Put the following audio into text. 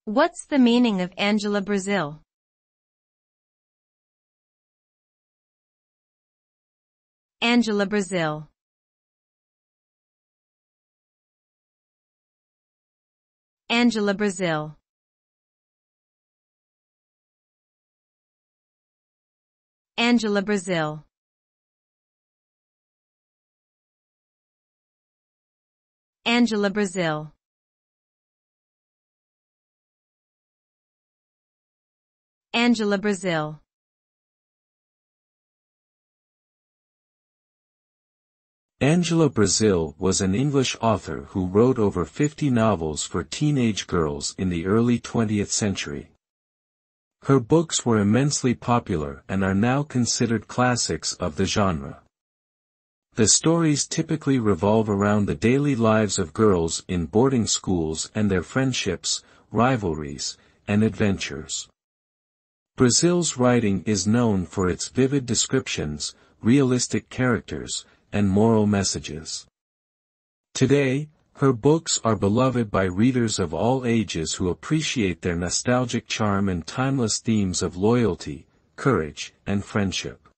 What's the meaning of Angela Brazil? Angela Brazil. Angela Brazil. Angela Brazil. Angela Brazil. Angela Brazil. Angela Brazil was an English author who wrote over 50 novels for teenage girls in the early 20th century. Her books were immensely popular and are now considered classics of the genre. The stories typically revolve around the daily lives of girls in boarding schools and their friendships, rivalries, and adventures. Brazil's writing is known for its vivid descriptions, realistic characters, and moral messages. Today, her books are beloved by readers of all ages who appreciate their nostalgic charm and timeless themes of loyalty, courage, and friendship.